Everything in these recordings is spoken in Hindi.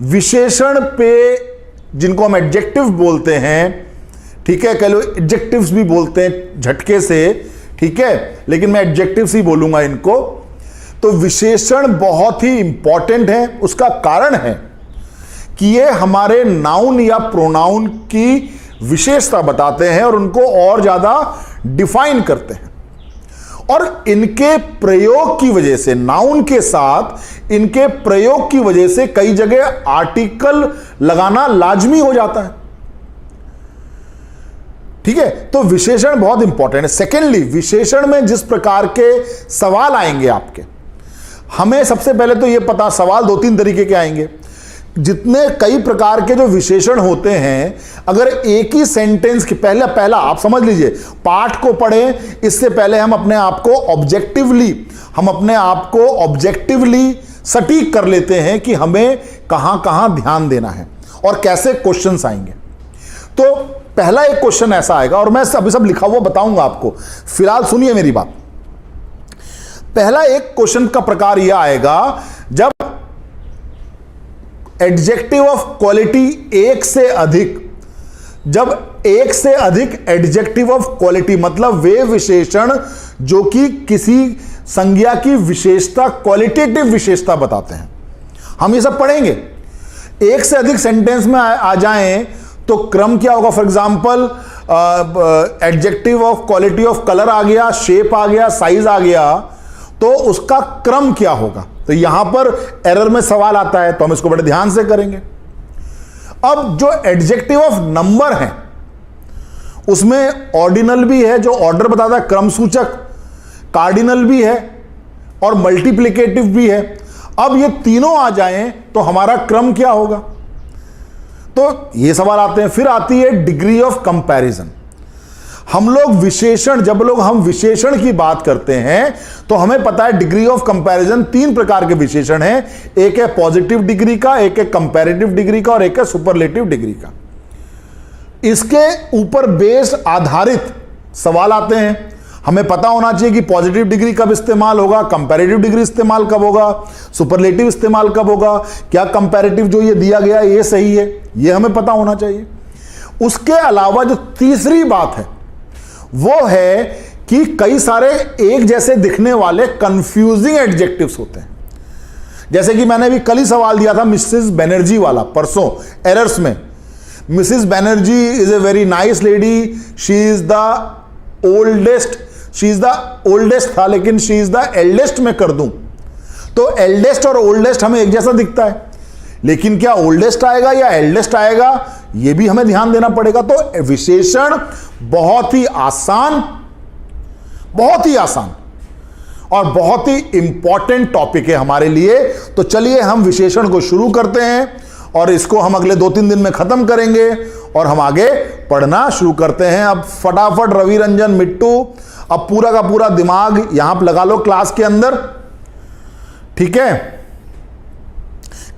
विशेषण पे जिनको हम एडजेक्टिव बोलते हैं, ठीक है, कह लो एडजेक्टिव्स भी बोलते हैं झटके से, ठीक है, लेकिन मैं एडजेक्टिव्स ही बोलूंगा इनको। तो विशेषण बहुत ही इंपॉर्टेंट है। उसका कारण है कि ये हमारे नाउन या प्रोनाउन की विशेषता बताते हैं और उनको और ज्यादा डिफाइन करते हैं। और इनके प्रयोग की वजह से, नाउन के साथ इनके प्रयोग की वजह से कई जगह आर्टिकल लगाना लाजमी हो जाता है, ठीक है। तो विशेषण बहुत इंपॉर्टेंट है। सेकेंडली, विशेषण में जिस प्रकार के सवाल आएंगे आपके, हमें सबसे पहले तो यह पता, सवाल दो तीन तरीके के आएंगे। जितने कई प्रकार के जो विशेषण होते हैं, अगर एक ही सेंटेंस के पहला आप समझ लीजिए, पाठ को पढ़ें इससे पहले हम अपने आप को ऑब्जेक्टिवली सटीक कर लेते हैं कि हमें कहां कहां ध्यान देना है और कैसे क्वेश्चंस आएंगे। तो पहला एक क्वेश्चन ऐसा आएगा, और मैं अभी सब लिखा हुआ बताऊंगा आपको, फिलहाल सुनिए मेरी बात। पहला एक क्वेश्चन का प्रकार यह आएगा, जब एडजेक्टिव ऑफ क्वालिटी एक से अधिक एडजेक्टिव ऑफ क्वालिटी, मतलब वे विशेषण जो कि किसी संज्ञा की विशेषता, क्वालिटेटिव विशेषता बताते हैं, हम ये सब पढ़ेंगे। एक से अधिक सेंटेंस में आ जाएं तो क्रम क्या होगा। For example, adjective of quality of colour आ गया, शेप आ गया, साइज आ गया, तो उसका क्रम क्या होगा। तो यहां पर एरर में सवाल आता है, तो हम इसको बड़े ध्यान से करेंगे। अब जो एडजेक्टिव ऑफ नंबर है, उसमें ऑर्डिनल भी है जो ऑर्डर बताता है, क्रम सूचक, कार्डिनल भी है और मल्टीप्लिकेटिव भी है। अब ये तीनों आ जाएं तो हमारा क्रम क्या होगा। तो ये सवाल आते हैं। फिर आती है डिग्री ऑफ कंपैरिजन। हम विशेषण की बात करते हैं तो हमें पता है डिग्री ऑफ कंपैरिजन तीन प्रकार के विशेषण हैं। एक है पॉजिटिव डिग्री का, एक है कंपैरेटिव डिग्री का और एक है सुपरलेटिव डिग्री का। इसके ऊपर बेस्ड आधारित सवाल आते हैं। हमें पता होना चाहिए कि पॉजिटिव डिग्री कब इस्तेमाल होगा, कंपैरेटिव डिग्री इस्तेमाल कब होगा, सुपरलेटिव इस्तेमाल कब होगा, क्या कंपैरेटिव जो ये दिया गया ये सही है, ये हमें पता होना चाहिए। उसके अलावा जो तीसरी बात है वो है कि कई सारे एक जैसे दिखने वाले कंफ्यूजिंग एडजेक्टिव्स होते हैं। जैसे कि मैंने भी कल ही सवाल दिया था मिसेस बनर्जी वाला, परसों एरर्स में। Mrs Banerjee is a very nice lady, she is the oldest था, लेकिन शी इज द एल्डेस्ट में कर दूं तो एल्डेस्ट और ओल्डेस्ट हमें एक जैसा दिखता है, लेकिन क्या ओल्डेस्ट आएगा या एल्डेस्ट आएगा, यह भी हमें ध्यान देना पड़ेगा। तो विशेषण बहुत ही आसान और बहुत ही इंपॉर्टेंट टॉपिक है हमारे लिए। तो चलिए हम विशेषण को शुरू करते हैं और इसको हम अगले 2-3 दिन में खत्म करेंगे और हम आगे पढ़ना शुरू करते हैं। अब फटाफट रवि रंजन, मिट्टू, अब पूरा का पूरा दिमाग यहां पर लगा लो क्लास के अंदर, ठीक है,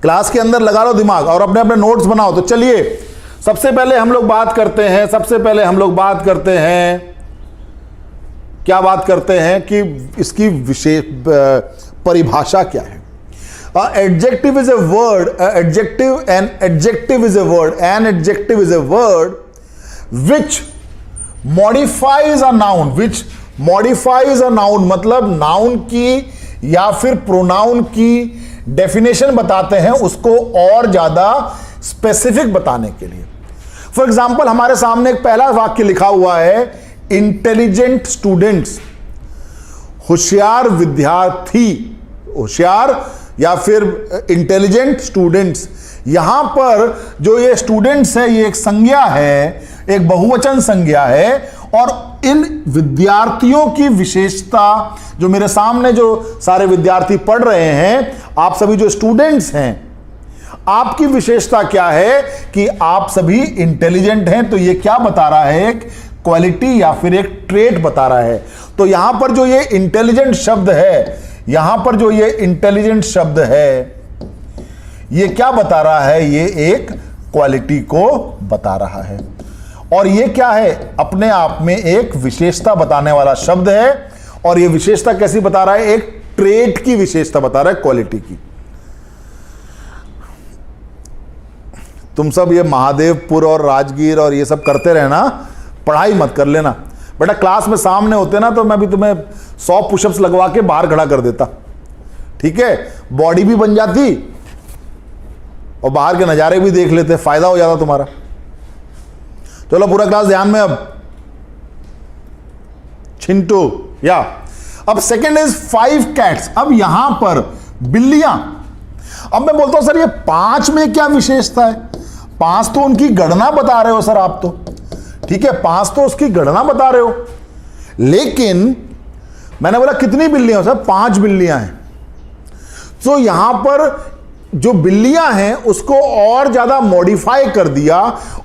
क्लास के अंदर लगा लो दिमाग और अपने अपने नोट्स बनाओ। तो चलिए सबसे पहले हम लोग बात करते हैं कि इसकी विशेष परिभाषा क्या है। Adjective is a word, an adjective is a word which modifies a noun, मतलब नाउन की या फिर प्रोनाउन की डेफिनेशन बताते हैं उसको और ज्यादा स्पेसिफिक बताने के लिए। फॉर एग्जाम्पल, हमारे सामने एक पहला वाक्य लिखा हुआ है, इंटेलिजेंट स्टूडेंट्स, होशियार विद्यार्थी, होशियार या फिर इंटेलिजेंट स्टूडेंट्स। यहां पर जो ये स्टूडेंट्स है ये एक संज्ञा है, एक बहुवचन संज्ञा है, और इन विद्यार्थियों की विशेषता, जो मेरे सामने जो सारे विद्यार्थी पढ़ रहे हैं, आप सभी जो स्टूडेंट्स हैं, आपकी विशेषता क्या है कि आप सभी इंटेलिजेंट हैं। तो ये क्या बता रहा है, एक क्वालिटी या फिर एक ट्रेट बता रहा है। तो यहां पर जो ये इंटेलिजेंट शब्द है, ये क्या बता रहा है, ये एक क्वालिटी को बता रहा है। और ये क्या है, अपने आप में एक विशेषता बताने वाला शब्द है। और ये विशेषता कैसी बता रहा है, एक ट्रेट की विशेषता बता रहा है, क्वालिटी की। तुम सब ये महादेवपुर और राजगीर और ये सब करते रहना, पढ़ाई मत कर लेना। बेटा क्लास में सामने होते ना तो मैं भी तुम्हें 100 पुशअप्स लगवा के बाहर खड़ा कर देता, ठीक है, बॉडी भी बन जाती और बाहर के नज़ारे भी देख लेते, फायदा हो जाता तुम्हारा। चलो पूरा क्लास ध्यान में। अब चिंटू या अब सेकेंड इज 5 कैट्स। अब यहां पर बिल्लियां। अब मैं बोलता हूं सर ये 5 में क्या विशेषता है? 5 तो उनकी गणना बता रहे हो सर आप तो, ठीक है, 5 तो उसकी गणना बता रहे हो, लेकिन मैंने बोला कितनी बिल्लियां सर? 5 बिल्लियां हैं। तो यहां पर जो बिल्लियां हैं उसको और ज्यादा मॉडिफाई कर दिया,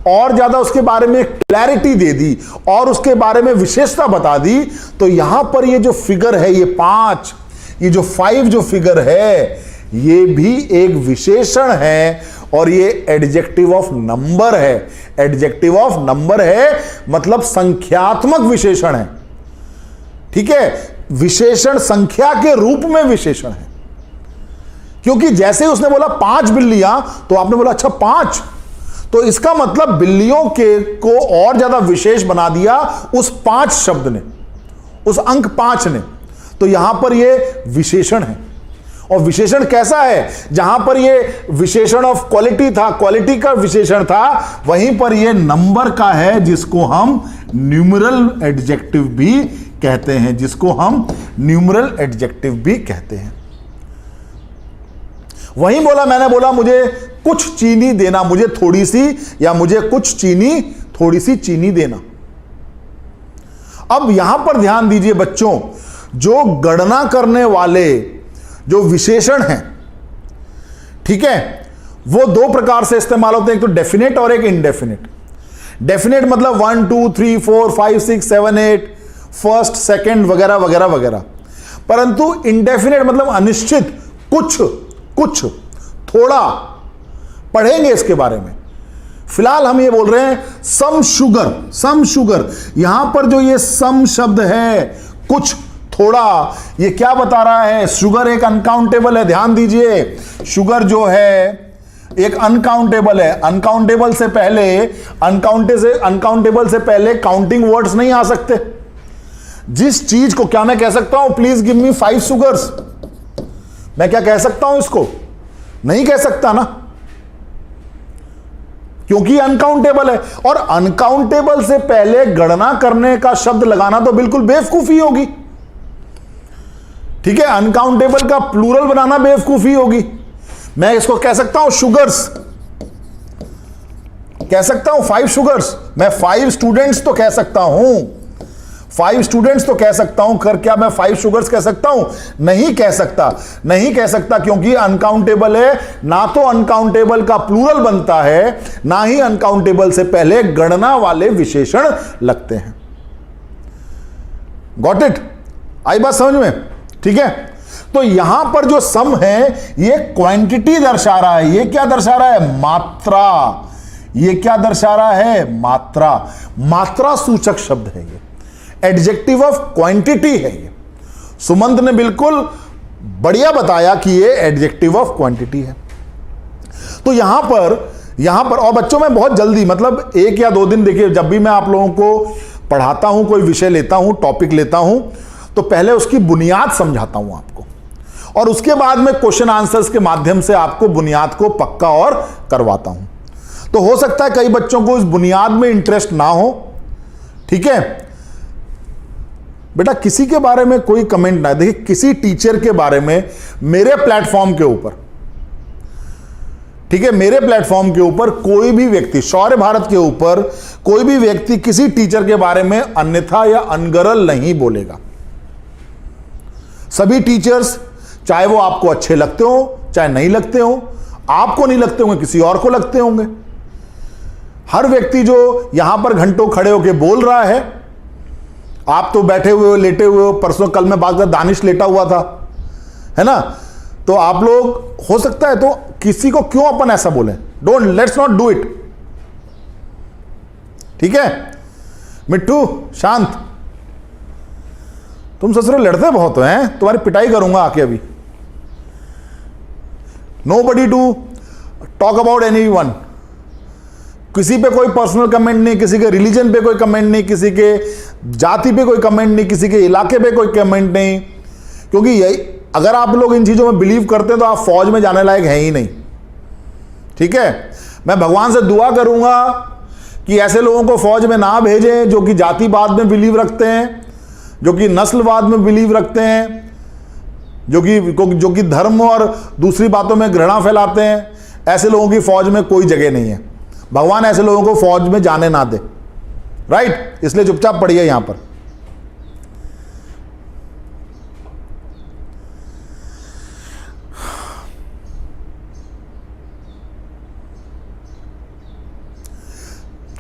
और ज्यादा उसके बारे में क्लैरिटी दे दी और उसके बारे में विशेषता बता दी। तो यहां पर ये जो फिगर है, ये 5, ये जो 5 जो फिगर है, ये भी एक विशेषण है और ये एडजेक्टिव ऑफ नंबर है। एडजेक्टिव ऑफ नंबर है मतलब संख्यात्मक विशेषण है, ठीक है, विशेषण संख्या के रूप में विशेषण है। क्योंकि जैसे ही उसने बोला 5 बिल्लियां तो आपने बोला अच्छा 5, तो इसका मतलब बिल्लियों के को और ज्यादा विशेष बना दिया उस 5 शब्द ने, उस अंक 5 ने। तो यहां पर ये विशेषण है। और विशेषण कैसा है? जहां पर ये विशेषण ऑफ क्वालिटी था, क्वालिटी का विशेषण था, वहीं पर ये नंबर का है, जिसको हम न्यूमरल एडजेक्टिव भी कहते हैं, जिसको हम न्यूमरल एडजेक्टिव भी कहते हैं। वहीं बोला, मैंने बोला मुझे कुछ चीनी देना, मुझे थोड़ी सी, या मुझे कुछ चीनी, थोड़ी सी चीनी देना। अब यहां पर ध्यान दीजिए बच्चों, जो गणना करने वाले जो विशेषण हैं, ठीक है, वो 2 प्रकार से इस्तेमाल होते हैं, एक तो डेफिनेट और एक इनडेफिनेट। डेफिनेट मतलब 1 2 3 4 5 6 7 8, फर्स्ट सेकंड वगैरह वगैरह वगैरह। परंतु इनडेफिनेट मतलब अनिश्चित, कुछ कुछ, थोड़ा। पढ़ेंगे इसके बारे में। फिलहाल हम ये बोल रहे हैं सम शुगर। सम शुगर, यहां पर जो ये सम शब्द है, कुछ, थोड़ा, ये क्या बता रहा है? शुगर एक अनकाउंटेबल है। ध्यान दीजिए, शुगर जो है एक अनकाउंटेबल है। अनकाउंटेबल से पहले, अनकाउंटेबल से पहले काउंटिंग वर्ड्स नहीं आ सकते। जिस चीज को, क्या मैं कह सकता हूं प्लीज गिव मी 5 शुगर्स? मैं क्या कह सकता हूं इसको? नहीं कह सकता ना, क्योंकि अनकाउंटेबल है। और अनकाउंटेबल से पहले गणना करने का शब्द लगाना तो बिल्कुल बेवकूफी होगी, ठीक है, अनकाउंटेबल का प्लूरल बनाना बेवकूफी होगी। मैं इसको कह सकता हूं शुगर्स, कह सकता हूं 5 शुगर्स। मैं 5 स्टूडेंट्स तो कह सकता हूं, 5 स्टूडेंट्स तो कह सकता हूं, कर क्या मैं 5 शुगर्स कह सकता हूं? नहीं कह सकता, नहीं कह सकता, क्योंकि अनकाउंटेबल है। ना तो अनकाउंटेबल का प्लूरल बनता है, ना ही अनकाउंटेबल से पहले गणना वाले विशेषण लगते हैं। Got it? आई बात समझ में? ठीक है। तो यहां पर जो सम है ये क्वांटिटी दर्शा रहा है। ये क्या दर्शा रहा है? मात्रा। ये क्या दर्शा रहा है? मात्रा। मात्रा सूचक शब्द है ये, एडजेक्टिव ऑफ क्वांटिटी है ये। सुमंत ने बिल्कुल बढ़िया बताया कि ये एडजेक्टिव ऑफ क्वांटिटी है। तो यहां पर और बच्चों में बहुत जल्दी, मतलब 1 या 2 दिन, देखिए जब भी मैं आप लोगों को पढ़ाता हूं, कोई विषय लेता हूं, टॉपिक लेता हूं, तो पहले उसकी बुनियाद समझाता हूं आपको, और उसके बाद में क्वेश्चन आंसर्स के माध्यम से आपको बुनियाद को पक्का और करवाता हूं। तो हो सकता है कई बच्चों को इस बुनियाद में इंटरेस्ट ना हो, ठीक है। बेटा किसी के बारे में कोई कमेंट ना, देखिए किसी टीचर के बारे में मेरे प्लेटफॉर्म के ऊपर, ठीक है, मेरे प्लेटफॉर्म के ऊपर कोई भी व्यक्ति, शौर्य भारत के ऊपर कोई भी व्यक्ति किसी टीचर के बारे में अन्यथा या अनगरल नहीं बोलेगा। सभी टीचर्स, चाहे वो आपको अच्छे लगते हो चाहे नहीं लगते हो, आपको नहीं लगते होंगे, किसी और को लगते होंगे। हर व्यक्ति जो यहां पर घंटों खड़े होकर बोल रहा है, आप तो बैठे हुए हो, लेटे हुए हो, परसों कल में बात कर दानिश लेटा हुआ था, है ना। तो आप लोग, हो सकता है तो किसी को क्यों अपन ऐसा बोले, don't, let's not do it, ठीक है। मिट्टू शांत, तुम ससुर लड़ते बहुत हो हैं, तुम्हारी पिटाई करूंगा आके अभी। Nobody to talk about anyone, किसी पे कोई पर्सनल कमेंट नहीं, किसी के रिलीजन पे कोई कमेंट नहीं, किसी के जाति पे कोई कमेंट नहीं, किसी के इलाके पे कोई कमेंट नहीं, क्योंकि यही अगर आप लोग इन चीजों में बिलीव करते हैं तो आप फौज में जाने लायक हैं ही नहीं। ठीक है, मैं भगवान से दुआ करूंगा कि ऐसे लोगों को फौज में ना भेजें जो कि जातिवाद में बिलीव रखते हैं, जो कि नस्लवाद में बिलीव रखते हैं, जो कि धर्म और दूसरी बातों में घृणा फैलाते हैं। ऐसे लोगों की फौज में कोई जगह नहीं है। भगवान ऐसे लोगों को फौज में जाने ना दे। राइट, इसलिए चुपचाप पढ़िए यहां पर।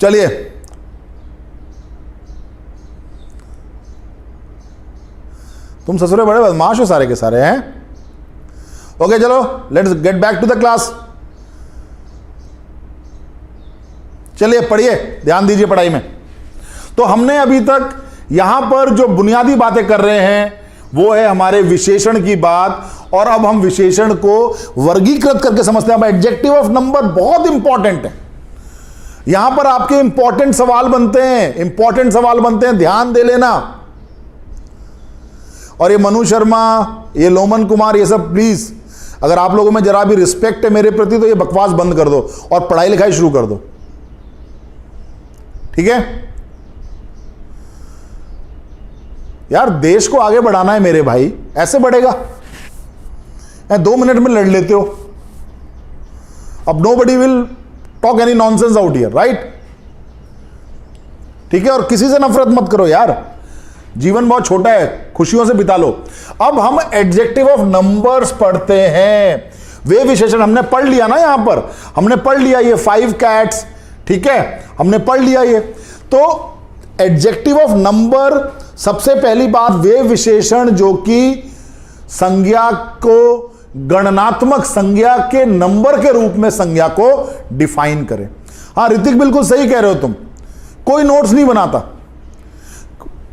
चलिए, तुम ससुरे बड़े बदमाश हो सारे के सारे हैं। ओके चलो, let's get back to the class. चलिए पढ़िए, ध्यान दीजिए पढ़ाई में। तो हमने अभी तक यहां पर जो बुनियादी बातें कर रहे हैं वो है हमारे विशेषण की बात, और अब हम विशेषण को वर्गीकृत करके समझते हैं। अब एडजेक्टिव ऑफ नंबर बहुत इंपॉर्टेंट है। यहां पर आपके इंपॉर्टेंट सवाल बनते हैं, ध्यान दे लेना। और ये मनु शर्मा, ये लोमन कुमार, ये सब प्लीज, अगर आप लोगों में जरा भी रिस्पेक्ट है मेरे प्रति तो ये बकवास बंद कर दो और पढ़ाई लिखाई शुरू कर दो। ठीक है यार, देश को आगे बढ़ाना है मेरे भाई, ऐसे बढ़ेगा? 2 मिनट में लड़ लेते हो। अब nobody will talk any nonsense out here, right? ठीक है, और किसी से नफरत मत करो यार, जीवन बहुत छोटा है, खुशियों से बिता लो। अब हम एडजेक्टिव ऑफ नंबर्स पढ़ते हैं। वे विशेषण हमने पढ़ लिया ना, यहां पर हमने पढ़ लिया ये 5 cats, ठीक है, हमने पढ़ लिया ये। तो एडजेक्टिव ऑफ नंबर, सबसे पहली बात, वे विशेषण जो कि संज्ञा को, गणनात्मक संज्ञा के नंबर के रूप में संज्ञा को डिफाइन करें। हाँ ऋतिक, बिल्कुल सही कह रहे हो तुम, कोई नोट्स नहीं बनाता,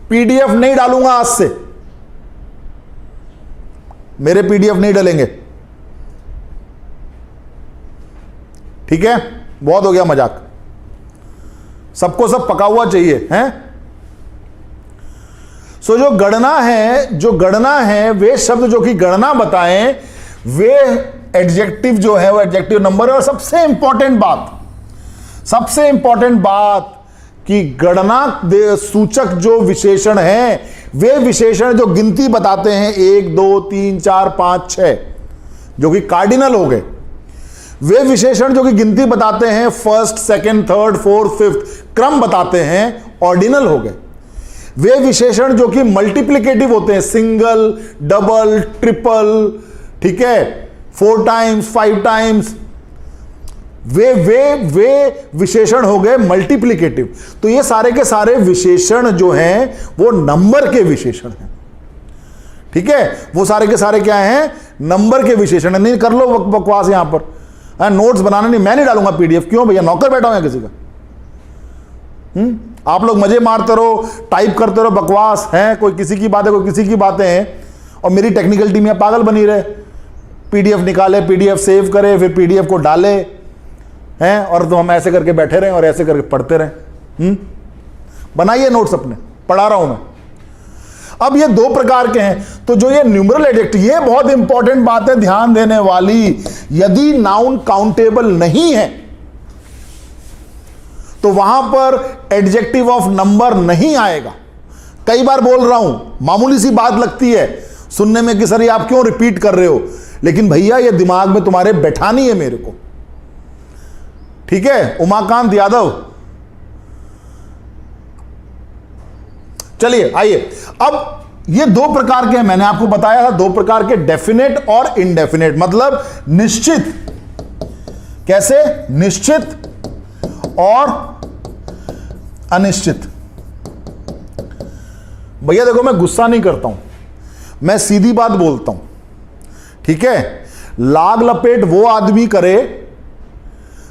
पीडीएफ नहीं डालूंगा आज से, मेरे पीडीएफ नहीं डलेंगे। ठीक है, बहुत हो गया मजाक, सबको सब पका हुआ चाहिए हैं। सो जो गणना है, वे शब्द जो कि गणना बताएं, वे एडजेक्टिव जो है वो एडजेक्टिव नंबर है। और सबसे इंपॉर्टेंट बात कि गणना सूचक जो विशेषण हैं, वे विशेषण जो गिनती बताते हैं 1 2 3 4 5 6, जो कि कार्डिनल हो गए। वे विशेषण जो कि गिनती बताते हैं, first, second, third, fourth, fifth, क्रम बताते हैं, ऑर्डिनल हो गए। वे विशेषण जो कि मल्टीप्लिकेटिव होते हैं, सिंगल, डबल, ट्रिपल, ठीक है, 4 टाइम्स, 5 टाइम्स, वे विशेषण हो गए मल्टीप्लिकेटिव। तो ये सारे के सारे विशेषण जो हैं वो नंबर के विशेषण हैं। ठीक है, वो सारे के सारे क्या हैं? नंबर के विशेषण। नहीं कर लो बकवास यहां पर, नोट्स बनाना नहीं, मैं नहीं डालूंगा पीडीएफ। क्यों भैया, नौकर बैठा हूं किसी का? आप लोग मजे मारते रहो, टाइप करते रहो, बकवास है, कोई किसी की बातें, कोई किसी की बातें हैं, और मेरी टेक्निकल टीम यहाँ पागल बनी रहे, पीडीएफ निकाले, पीडीएफ सेव करे, फिर पीडीएफ को डाले हैं, और तो हम ऐसे करके बैठे रहे और ऐसे करके पढ़ते रहे। बनाइए नोट्स अपने, पढ़ा रहा हूं मैं। अब ये 2 प्रकार के हैं। तो जो ये न्यूमरल एडजेक्टिव, ये बहुत इंपॉर्टेंट बात है ध्यान देने वाली। यदि नाउन काउंटेबल नहीं है तो वहां पर एडजेक्टिव ऑफ नंबर नहीं आएगा। कई बार बोल रहा हूं, मामूली सी बात लगती है सुनने में कि सर ये आप क्यों रिपीट कर रहे हो, लेकिन भैया ये दिमाग में तुम्हारे बैठानी है मेरे को। ठीक है, उमाकांत यादव। चलिए आइए, अब ये 2 प्रकार के हैं, मैंने आपको बताया था 2 प्रकार के, डेफिनेट और इनडेफिनेट, मतलब निश्चित। कैसे? निश्चित और अनिश्चित। भैया देखो, मैं गुस्सा नहीं करता हूं, मैं सीधी बात बोलता हूं। ठीक है, लाग लपेट वो आदमी करे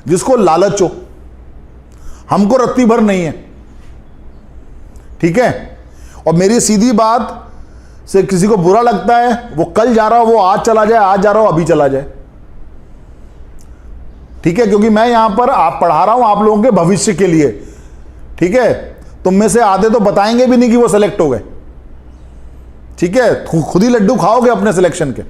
जिसको लालच हो, हमको रत्ती भर नहीं है। ठीक है, और मेरी सीधी बात से किसी को बुरा लगता है, वो कल जा रहा हो, वो आज चला जाए, आज जा रहा हो, अभी चला जाए। ठीक है, क्योंकि मैं यहां पर आप पढ़ा रहा हूं आप लोगों के भविष्य के लिए। ठीक है, तुम में से आधे तो बताएंगे भी नहीं कि वो सेलेक्ट हो गए। ठीक है, खुद ही लड्डू खाओगे अपने सिलेक्शन के,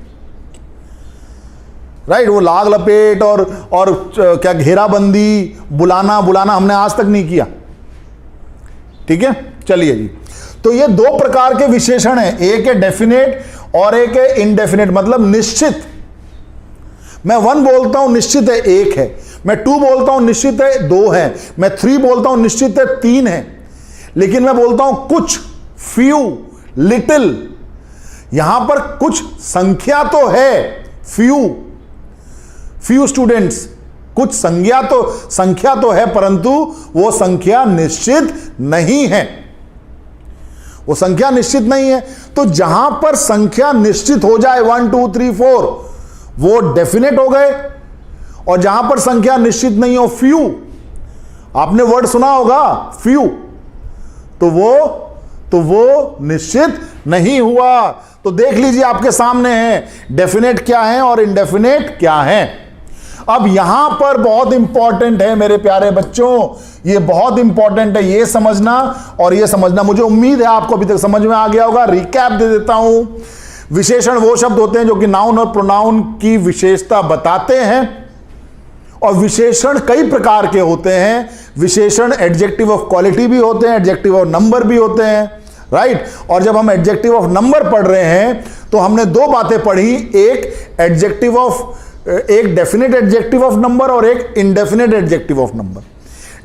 राइट। वो लाग लपेट और क्या घेराबंदी, बुलाना हमने आज तक नहीं किया। ठीक है, चलिए जी। तो ये दो प्रकार के विशेषण हैं, एक है डेफिनेट और एक है इनडेफिनेट, मतलब निश्चित। मैं 1 बोलता हूं निश्चित है 1 है, मैं 2 बोलता हूं निश्चित है 2 है, मैं 3 बोलता हूं निश्चित है 3 है, लेकिन मैं बोलता हूं कुछ, फ्यू, लिटिल। यहां पर कुछ संख्या तो है, फ्यू स्टूडेंट्स, कुछ संख्या तो है, परंतु वो संख्या निश्चित नहीं है, वो संख्या निश्चित नहीं है। तो जहां पर संख्या निश्चित हो जाए 1 2 3 4 वो डेफिनेट हो गए, और जहां पर संख्या निश्चित नहीं हो, फ्यू, आपने वर्ड सुना होगा फ्यू, तो वो निश्चित नहीं हुआ। तो देख लीजिए आपके सामने है डेफिनेट क्या है और इनडेफिनेट क्या है। अब यहां पर बहुत इंपॉर्टेंट है मेरे प्यारे बच्चों, ये बहुत इंपॉर्टेंट है ये समझना और ये समझना। मुझे उम्मीद है आपको अभी तक समझ में आ गया होगा। रिकैप दे देता हूं। विशेषण वो शब्द होते हैं जो कि नाउन और प्रोनाउन की विशेषता बताते हैं, और विशेषण कई प्रकार के होते हैं। विशेषण एडजेक्टिव ऑफ क्वालिटी भी होते हैं, एडजेक्टिव ऑफ नंबर भी होते हैं, राइट। और जब हम एडजेक्टिव ऑफ नंबर पढ़ रहे हैं तो हमने दो बातें पढ़ी, एक डेफिनेट एडजेक्टिव ऑफ नंबर और एक indefinite adjective of number.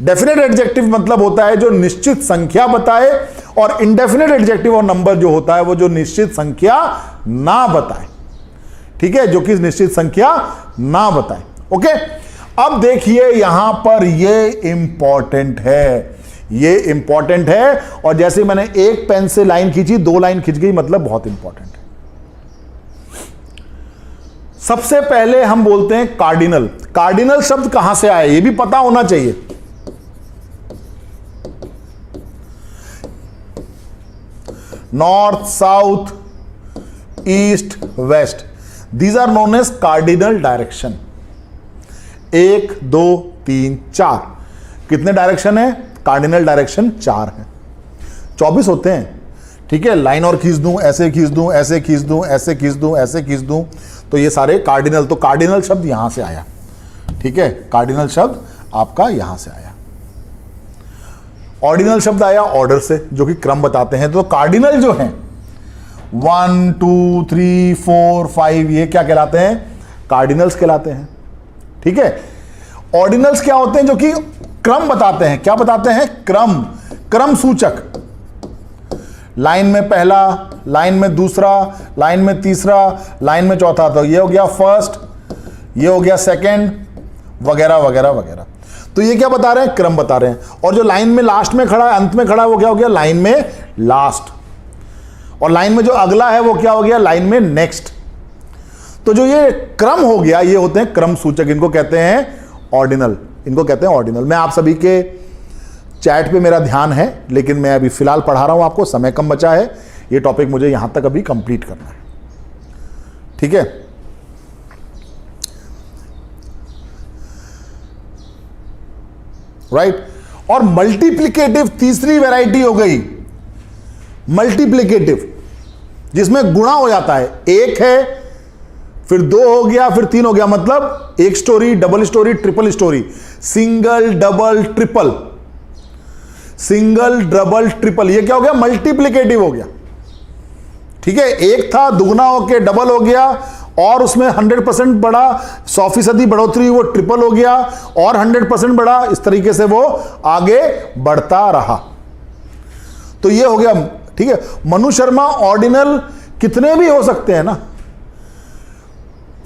Definite adjective मतलब होता है जो निश्चित संख्या बताए, और इनडेफिनेट एडजेक्टिव ऑफ नंबर जो होता है वो जो निश्चित संख्या ना बताए। ठीक है, जो कि निश्चित संख्या ना बताए। ओके, अब देखिए यहां पर ये इंपॉर्टेंट है, और जैसे मैंने एक पेन से लाइन खींची 2 लाइन खींच गई, मतलब बहुत इंपॉर्टेंट है। सबसे पहले हम बोलते हैं कार्डिनल। कार्डिनल शब्द कहां से आया ये भी पता होना चाहिए। North, south, east, west, these are known as cardinal direction. 1 2 3 4 कितने डायरेक्शन है? कार्डिनल डायरेक्शन 4 है। 24 होते हैं। ठीक है, लाइन और खींच दूं, ऐसे खींच दूं, ऐसे खींच दूं, ऐसे खींच दूं, ऐसे खींच दूं, तो ये सारे कार्डिनल। तो कार्डिनल शब्द यहां से आया। ठीक है, कार्डिनल शब्द आपका यहां से आया। ऑर्डिनल शब्द आया ऑर्डर से, जो कि क्रम बताते हैं। तो कार्डिनल जो है 1 2 3 4 5 ये क्या कहलाते हैं? कार्डिनल्स कहलाते हैं। ठीक है, ऑर्डिनल्स क्या होते हैं? जो कि क्रम बताते हैं। क्या बताते हैं? क्रम सूचक। लाइन में पहला, लाइन में दूसरा, लाइन में तीसरा, लाइन में चौथा। तो ये हो गया फर्स्ट, ये हो गया सेकंड, वगैरह वगैरह वगैरह। तो ये क्या बता रहे हैं? क्रम बता रहे हैं। और जो लाइन में लास्ट में खड़ा है, अंत में खड़ा है, वो क्या हो गया? लाइन में लास्ट। और लाइन में जो अगला है वो क्या हो गया? लाइन में नेक्स्ट। तो जो ये क्रम हो गया, ये होते हैं क्रम सूचक। इनको कहते हैं ऑर्डिनल, इनको कहते हैं ऑर्डिनल। मैं आप सभी के चैट पे मेरा ध्यान है, लेकिन मैं अभी फिलहाल पढ़ा रहा हूं आपको, समय कम बचा है। ये टॉपिक मुझे यहां तक अभी कंप्लीट करना है। ठीक है, राइट। और मल्टीप्लिकेटिव तीसरी वैरायटी हो गई। मल्टीप्लिकेटिव जिसमें गुणा हो जाता है। 1 है, फिर 2 हो गया, फिर 3 हो गया। मतलब एक story, double storey, triple storey, single, double, triple, single, double, triple. ये क्या हो गया? मल्टीप्लिकेटिव हो गया। ठीक है, एक था, दुगना होके डबल हो गया, और उसमें 100% बढ़ा, 100% बढ़ोतरी, वो ट्रिपल हो गया, और 100% बढ़ा। इस तरीके से वो आगे बढ़ता रहा। तो ये हो गया। ठीक है, मनु शर्मा ऑर्डिनल कितने भी हो सकते हैं ना,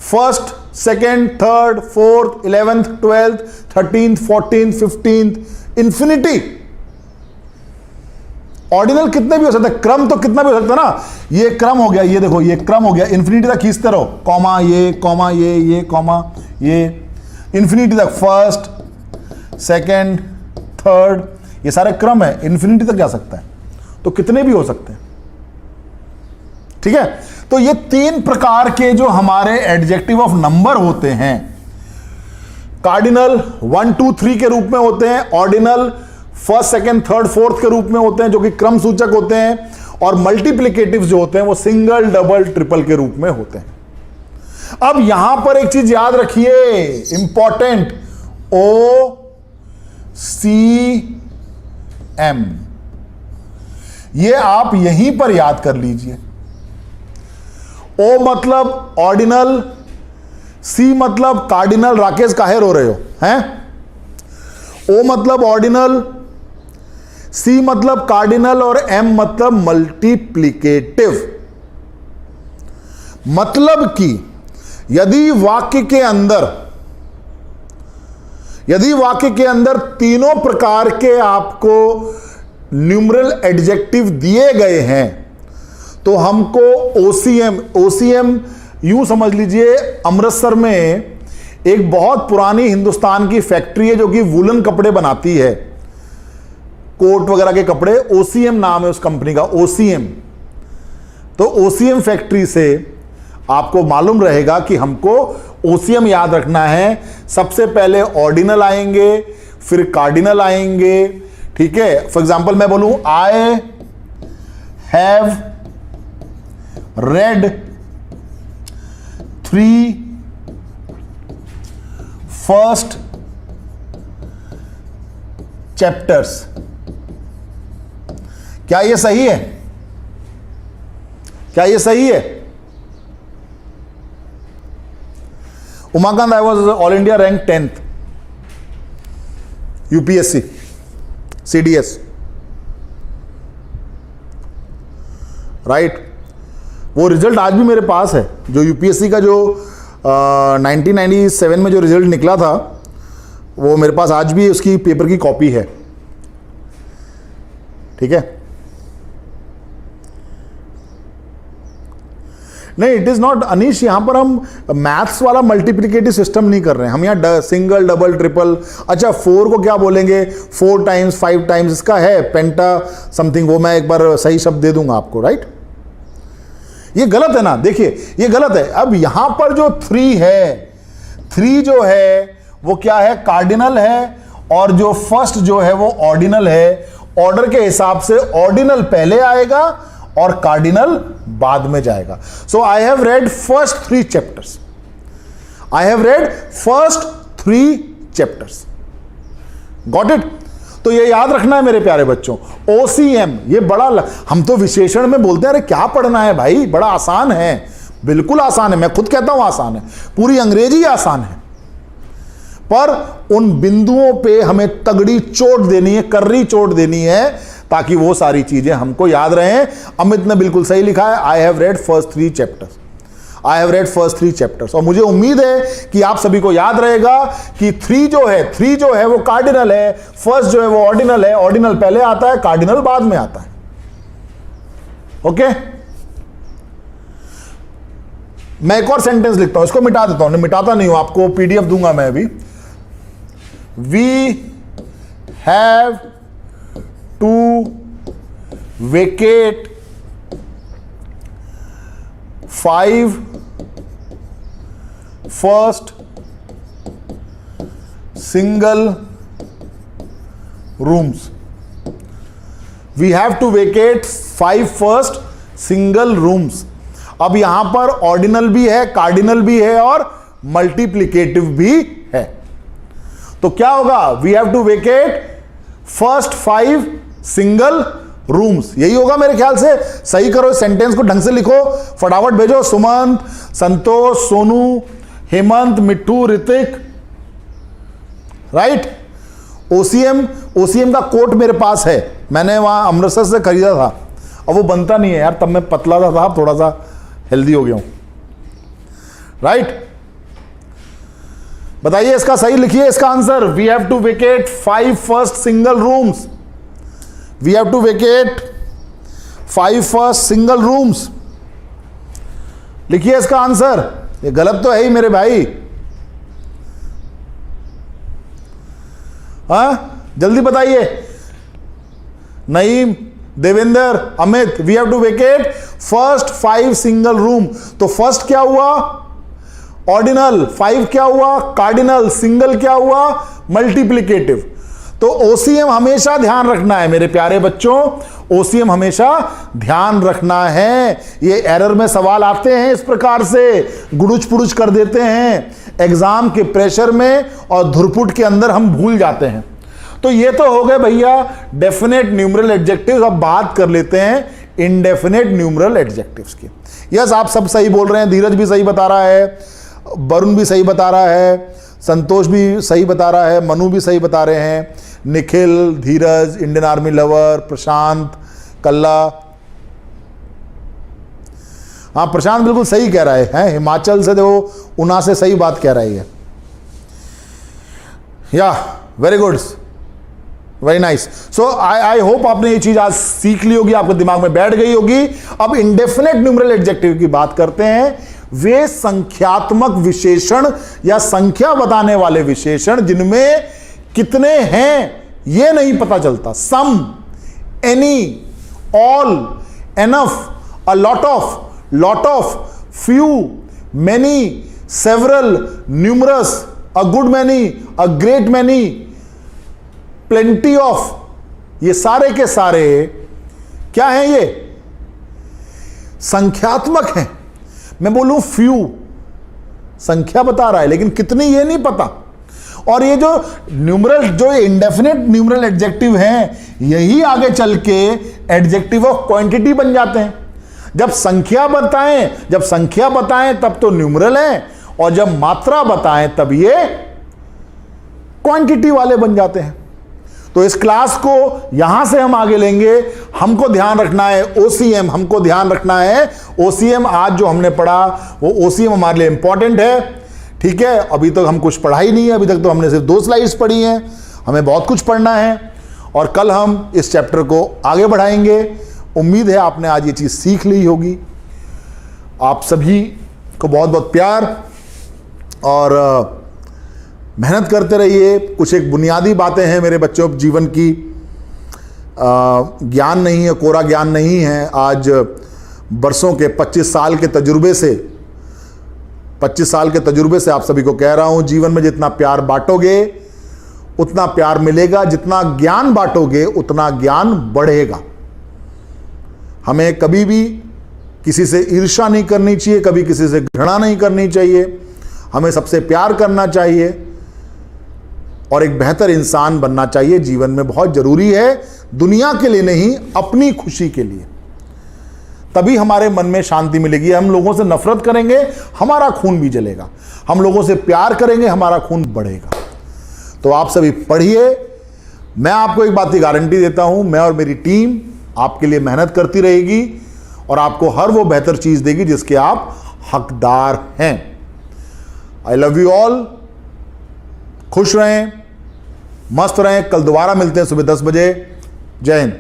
1st, 2nd, 3rd, 4th, 11th, 12th, 13th, 14th, 15th, infinity. Ordinal कितने भी हो सकते हैं, क्रम तो कितना भी हो सकता है ना। ये क्रम हो गया, ये देखो ये क्रम हो गया, इंफिनिटी तक खींचते रहो, कॉमा ये कॉमा ये कॉमा ये, इंफिनिटी तक। 1st, 2nd, 3rd, ये सारे क्रम है, इंफिनिटी तक जा सकता है। तो कितने भी हो सकते हैं। ठीक है, तो ये 3 प्रकार के जो हमारे एडजेक्टिव ऑफ नंबर होते हैं, कार्डिनल 1 2 3 के रूप में होते हैं, ordinal first second third fourth के रूप में होते हैं जो कि क्रम सूचक होते हैं, और मल्टीप्लिकेटिव जो होते हैं वो सिंगल डबल ट्रिपल के रूप में होते हैं। अब यहां पर एक चीज याद रखिए इंपॉर्टेंट, OCM, ये आप यहीं पर याद कर लीजिए। O मतलब ऑर्डिनल, C मतलब कार्डिनल। राकेश काहे रो रहे हो हैं? O मतलब ऑर्डिनल, C मतलब कार्डिनल और M मतलब मल्टीप्लिकेटिव। मतलब कि यदि वाक्य के अंदर तीनों प्रकार के आपको न्यूमरल एडजेक्टिव दिए गए हैं तो हमको OCM यूं समझ लीजिए, अमृतसर में एक बहुत पुरानी हिंदुस्तान की फैक्ट्री है जो कि वूलन कपड़े बनाती है, कोट वगैरह के कपड़े। OCM नाम है उस कंपनी का, OCM। तो OCM फैक्ट्री से आपको मालूम रहेगा कि हमको OCM याद रखना है। सबसे पहले ऑर्डिनल आएंगे, फिर कार्डिनल आएंगे, ठीक है। फॉर एग्जांपल मैं बोलूं आई हैव रेड 3 फर्स्ट चैप्टर्स। क्या ये सही है? क्या ये सही है? Umakant, I was all India rank 10th UPSC CDS, right. वो रिजल्ट आज भी मेरे पास है, जो UPSC का जो 1997 में जो रिजल्ट निकला था वो मेरे पास आज भी उसकी पेपर की कॉपी है, ठीक है। नहीं, इट इज नॉट अनीश, यहां पर हम मैथ्स वाला मल्टीप्लिकेटिव सिस्टम नहीं कर रहे हैं हम यहां सिंगल डबल ट्रिपल। अच्छा 4 को क्या बोलेंगे? 4 टाइम्स 5 टाइम्स, इसका है पेंटा समथिंग, वो मैं एक बार सही शब्द दे दूंगा आपको, राइट। ये गलत है ना, देखिए ये गलत है। अब यहां पर जो 3 है, 3 जो है वो क्या है? कार्डिनल है, और जो फर्स्ट जो है वो ऑर्डिनल है। ऑर्डर के हिसाब से ऑर्डिनल पहले आएगा और कार्डिनल बाद में जाएगा। So I have read first 3 chapters, I have read first 3 chapters, got it. तो ये याद रखना है मेरे प्यारे बच्चों, OCM ये बड़ा हम तो विशेषण में बोलते हैं अरे क्या पढ़ना है भाई, बड़ा आसान है, बिल्कुल आसान है, मैं खुद कहता हूं आसान है, पूरी अंग्रेजी आसान है, पर उन बिंदुओं पे हमें तगड़ी चोट देनी है, कर्री चोट देनी है, ताकि वो सारी चीजें हमको याद रहें। अमित ने बिल्कुल सही लिखा है, आई have read first 3 chapters, I have read first 3 chapters. और मुझे उम्मीद है कि आप सभी को याद रहेगा कि 3 जो है वो कार्डिनल है, फर्स्ट जो है वो ऑर्डिनल है, ऑर्डिनल पहले आता है, कार्डिनल बाद में आता है, ओके। मैं एक और सेंटेंस लिखता हूं, इसको मिटा देता हूं, मिटाता नहीं हूं, आपको PDF दूंगा मैं अभी। We have to vacate 5 first single rooms. We have to vacate 5 first single rooms. अब यहां पर ऑर्डिनल भी है, कार्डिनल भी है और मल्टीप्लिकेटिव भी है। तो क्या होगा? We have to vacate first 5 single rooms, यही होगा मेरे ख्याल से। सही करो, इस सेंटेंस को ढंग से लिखो, फटाफट भेजो। सुमंत, संतोष, सोनू, हेमंत, मिट्टू, ऋतिक, राइट। OCM का कोट मेरे पास है, मैंने वहां अमृतसर से खरीदा था, अब वो बनता नहीं है यार, तब मैं पतला था, थोड़ा सा हेल्दी हो गया हूं, राइट। बताइए इसका सही लिखिए इसका answer. We have to vacate 5 first single rooms, we have to vacate 5 first single rooms, लिखिए इसका आंसर। ये गलत तो है ही मेरे भाई, हाँ जल्दी बताइए। Naeem, Devendra, Amit, we have to vacate first 5 single room. तो फर्स्ट क्या हुआ? ऑर्डिनल, 5 क्या हुआ कार्डिनल, सिंगल क्या हुआ मल्टीप्लिकेटिव। तो ओसीएम हमेशा ध्यान रखना है मेरे प्यारे बच्चों, ओसीएम हमेशा ध्यान रखना है। ये एरर में सवाल आते हैं इस प्रकार से, गुड़ुच पुड़ुच कर देते हैं एग्जाम के प्रेशर में और धुरपुट के अंदर हम भूल जाते हैं। तो ये तो हो गए भैया डेफिनेट न्यूमरल एडजेक्टिव्स। अब बात कर लेते हैं इनडेफिनेट न्यूमरल एडजेक्टिव्स की। यस, आप सब सही बोल रहे हैं, धीरज भी सही बता रहा है, वरुण भी सही बता रहा है, संतोष भी सही बता रहा है, मनु भी सही बता रहे हैं, निखिल, धीरज, इंडियन आर्मी लवर, प्रशांत, कल्ला। हाँ, प्रशांत बिल्कुल सही कह रहा है, हिमाचल से देखो उना से सही बात कह रही है। या very good, very nice. So I hope आपने ये चीज आज सीख ली होगी, आपके दिमाग में बैठ गई होगी। अब इंडेफिनेट न्यूमरल एडजेक्टिव की बात करते हैं। वे संख्यात्मक विशेषण या संख्या बताने वाले विशेषण जिनमें कितने हैं ये नहीं पता चलता। Some, any, all, enough, a lot of, few, many, several, numerous, a good many, a great many, plenty of, ये सारे के सारे क्या हैं? ये संख्यात्मक हैं। मैं बोलूं फ्यू संख्या बता रहा है, लेकिन कितनी ये नहीं पता। और ये जो न्यूमरल, जो इंडेफिनेट न्यूमरल एडजेक्टिव हैं, यही आगे चल के एडजेक्टिव ऑफ क्वांटिटी बन जाते हैं। जब संख्या बताएं तब तो न्यूमरल है, और जब मात्रा बताएं तब ये क्वांटिटी वाले बन जाते हैं। तो इस क्लास को यहां से हम आगे लेंगे। हमको ध्यान रखना है ओसीएम, हमको ध्यान रखना है ओसीएम। आज जो हमने पढ़ा वो ओसीएम हमारे लिए इंपॉर्टेंट है, ठीक है। अभी तक हम कुछ पढ़ा ही नहीं है, अभी तक तो हमने सिर्फ 2 स्लाइड्स पढ़ी हैं, हमें बहुत कुछ पढ़ना है और कल हम इस चैप्टर को आगे बढ़ाएंगे। उम्मीद है आपने आज ये चीज सीख ली होगी। आप सभी को बहुत बहुत प्यार और मेहनत करते रहिए। कुछ एक बुनियादी बातें हैं मेरे बच्चों जीवन की, ज्ञान नहीं है, कोरा ज्ञान नहीं है। आज बरसों के 25 साल के तजुर्बे से आप सभी को कह रहा हूं, जीवन में जितना प्यार बांटोगे उतना प्यार मिलेगा, जितना ज्ञान बांटोगे उतना ज्ञान बढ़ेगा। हमें कभी भी किसी से ईर्ष्या नहीं करनी चाहिए, कभी किसी से घृणा नहीं करनी चाहिए, हमें सबसे प्यार करना चाहिए और एक बेहतर इंसान बनना चाहिए। जीवन में बहुत जरूरी है, दुनिया के लिए नहीं, अपनी खुशी के लिए। तभी हमारे मन में शांति मिलेगी। हम लोगों से नफरत करेंगे, हमारा खून भी जलेगा। हम लोगों से प्यार करेंगे, हमारा खून बढ़ेगा। तो आप सभी पढ़िए। मैं आपको एक बात की गारंटी देता हूं, मैं और मेरी टीम आपके लिए मेहनत करती रहेगी और आपको हर वो बेहतर चीज देगी जिसके आप हकदार हैं। I love you all. खुश रहें, मस्त रहें। कल दोबारा मिलते हैं सुबह 10 बजे। जय हिंद।